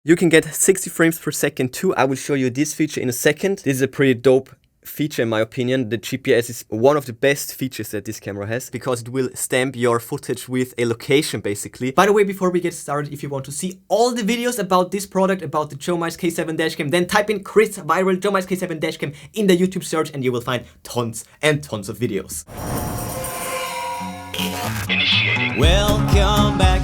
You can get 60 frames per second too. I will show you this feature in a second. This is a pretty dope feature in my opinion. The GPS is one of the best features that this camera has because it will stamp your footage with a location basically. By the way, before we get started, if you want to see all the videos about this product, about the Jomise K7 dashcam, then type in ChrisViral Jomise K7 dashcam in the YouTube search and you will find tons and tons of videos. Initiating. Welcome back.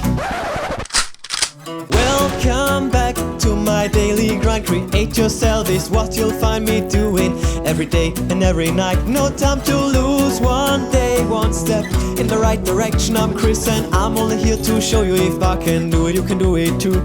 Welcome back to my daily grind. Create yourself is what you'll find me doing every day and every night. No time to lose, one day, one step in the right direction. I'm Chris and I'm only here to show you if I can do it, you can do it too.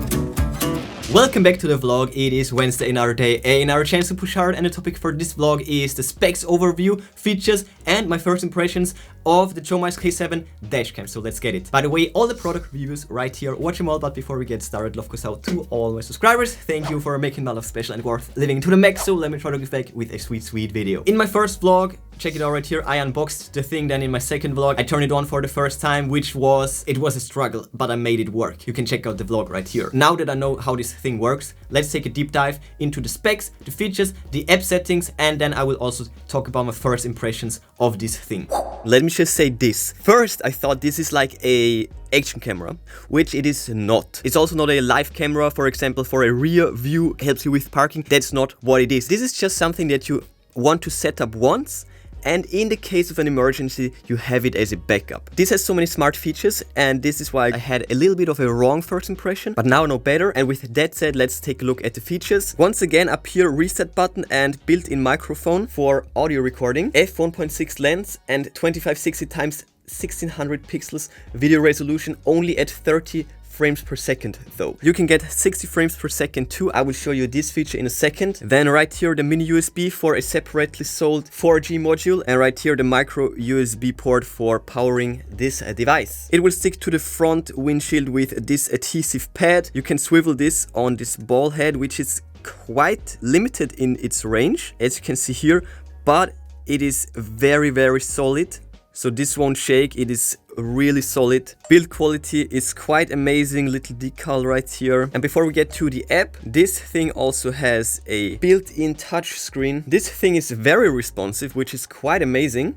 Welcome back to the vlog. It is Wednesday, another day, another chance to push hard, and the topic for this vlog is the specs overview, features, and my first impressions of the Jomise K7 dashcam. So let's get it. By the way, all the product reviews right here, watch them all, but before we get started, love goes out to all my subscribers. Thank you for making my life special and worth living to the max, so let me try to give back with a sweet video. In my first vlog, check it out right here, I unboxed the thing. Then in my second vlog, I turned it on for the first time, which was a struggle, but I made it work. You can check out the vlog right here. Now that I know how this thing works, let's take a deep dive into the specs, the features, the app settings, and then I will also talk about my first impressions of this thing. Let me just say this. First, I thought this is like a action camera, which it is not. It's also not a live camera, for example, for a rear view, helps you with parking. That's not what it is. This is just something that you want to set up once, and in the case of an emergency, you have it as a backup. This has so many smart features, and this is why I had a little bit of a wrong first impression, but now I know better. And with that said, let's take a look at the features. Once again, up here, reset button and built-in microphone for audio recording, f1.6 lens, and 2560 x 1600 pixels video resolution, only at 30 frames per second though. You can get 60 frames per second too. I will show you this feature in a second. Then right here the mini USB for a separately sold 4G module, and right here the micro USB port for powering this device. It will stick to the front windshield with this adhesive pad. You can swivel this on this ball head, which is quite limited in its range, as you can see here, but it is very solid. So this won't shake, it is really solid. Build quality is quite amazing, little decal right here. And before we get to the app, this thing also has a built-in touch screen. This thing is very responsive, which is quite amazing.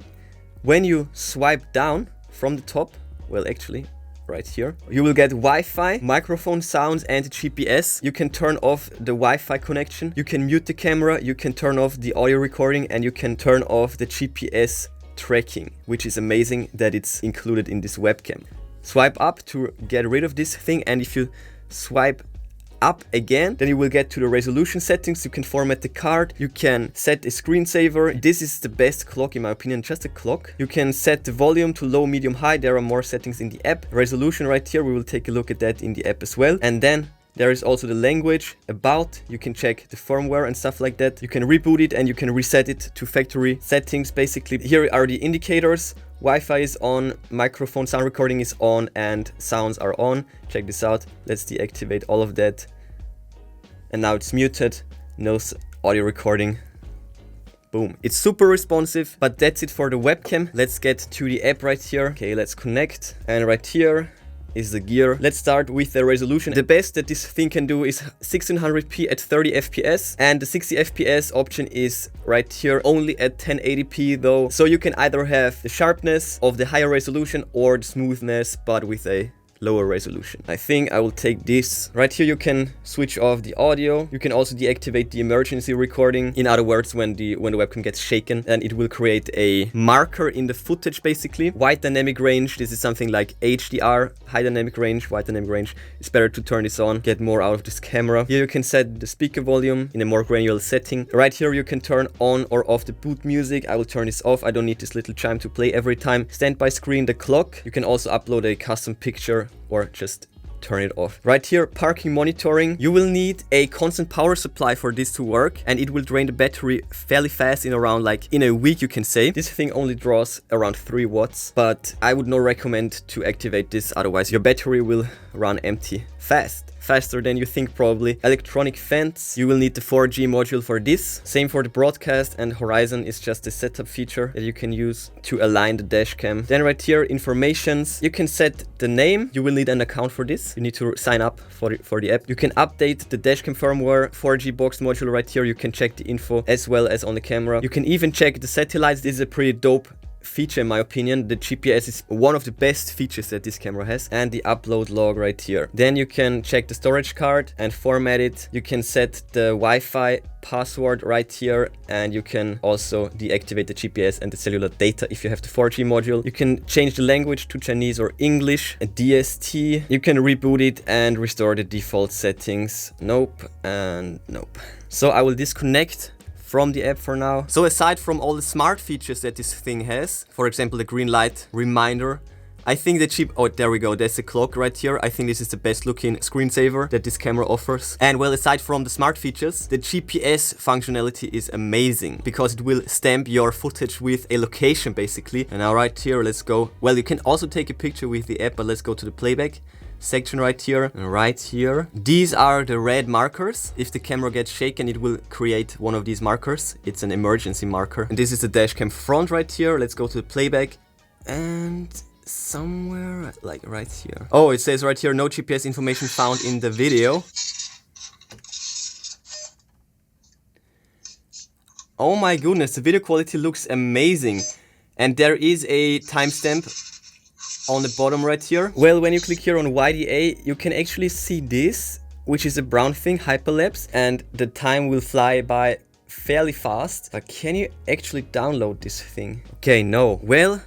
When you swipe down from the top, well actually, right here, you will get Wi-Fi, microphone sounds, and GPS. You can turn off the Wi-Fi connection, you can mute the camera, you can turn off the audio recording, and you can turn off the GPS tracking, which is amazing that it's included in this webcam. Swipe up to get rid of this thing, and if you swipe up again, then you will get to the resolution settings. You can format the card, you can set a screensaver. This is the best clock in my opinion, just a clock. You can set the volume to low, medium, high. There are more settings in the app. Resolution right here, we will take a look at that in the app as well. And then there is also the language, about, you can check the firmware and stuff like that. You can reboot it and you can reset it to factory settings basically. Here are the indicators. Wi-Fi is on, microphone sound recording is on, and sounds are on. Check this out. Let's deactivate all of that. And now it's muted, no audio recording. Boom. It's super responsive, but that's it for the webcam. Let's get to the app right here. Okay, let's connect. And right here is the gear. Let's start with the resolution. The best that this thing can do is 1600p at 30 fps, and the 60 fps option is right here, only at 1080p though. So you can either have the sharpness of the higher resolution or the smoothness, but with a lower resolution. I think I will take this. Right here you can switch off the audio. You can also deactivate the emergency recording. In other words, when the webcam gets shaken, and it will create a marker in the footage basically. Wide dynamic range, this is something like HDR, high dynamic range, wide dynamic range. It's better to turn this on, get more out of this camera. Here you can set the speaker volume in a more granular setting. Right here you can turn on or off the boot music. I will turn this off. I don't need this little chime to play every time. Standby screen, the clock. You can also upload a custom picture or just turn it off. Right here, parking monitoring. You will need a constant power supply for this to work, and it will drain the battery fairly fast, in around like in a week you can say. This thing only draws around 3 watts, but I would not recommend to activate this, otherwise your battery will run empty fast. faster than you think probably. Electronic fence, you will need the 4G module for this. Same for the broadcast, and horizon is just a setup feature that you can use to align the dash cam. Then right here, informations, you can set the name. You will need an account for this. You need to sign up for the app. You can update the dashcam firmware, 4G box module right here. You can check the info as well as on the camera. You can even check the satellites. This is a pretty dope feature in my opinion. The GPS is one of the best features that this camera has, and the upload log right here. Then you can check the storage card and format it. You can set the Wi-Fi password right here, and you can also deactivate the GPS and the cellular data if you have the 4G module. You can change the language to Chinese or English, a DST. You can reboot it and restore the default settings. Nope and nope. So I will disconnect from the app for now. So aside from all the smart features that this thing has, for example the green light reminder, I think the chip, oh there we go, there's a clock right here. I think this is the best looking screensaver that this camera offers. And well, aside from the smart features, the GPS functionality is amazing because it will stamp your footage with a location basically. And now right here, let's go, well you can also take a picture with the app, but let's go to the playback section right here and right here. These are the red markers. If the camera gets shaken, it will create one of these markers. It's an emergency marker. And this is the dashcam front right here. Let's go to the playback and somewhere like right here. Oh, it says right here, no GPS information found in the video. Oh my goodness, the video quality looks amazing. And there is a timestamp on the bottom right here. Well, when you click here on YDA, you can actually see this, which is a brown thing, Hyperlapse, and the time will fly by fairly fast. But can you actually download this thing? Okay, no. Well,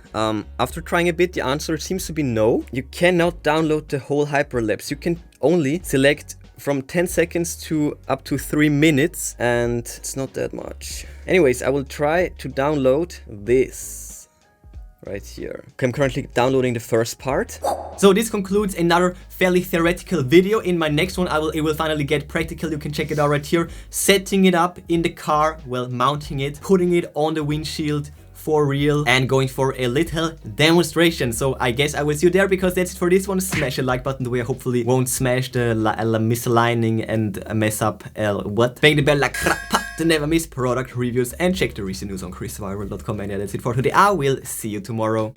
after trying a bit, the answer seems to be no. You cannot download the whole Hyperlapse. You can only select from 10 seconds to up to 3 minutes, and it's not that much. Anyways, I will try to download this right here. Okay, I'm currently downloading the first part. So this concludes another fairly theoretical video. In my next one, it will finally get practical. You can check it out right here. Setting it up in the car, well, mounting it, putting it on the windshield for real, and going for a little demonstration. So I guess I will see you there, because that's it for this one. Smash a like button the way I hopefully won't smash the misaligning and mess up what? Bang the bell like to never miss product reviews, and check the recent news on ChrisViral.com. And yeah, that's it for today. I will see you tomorrow.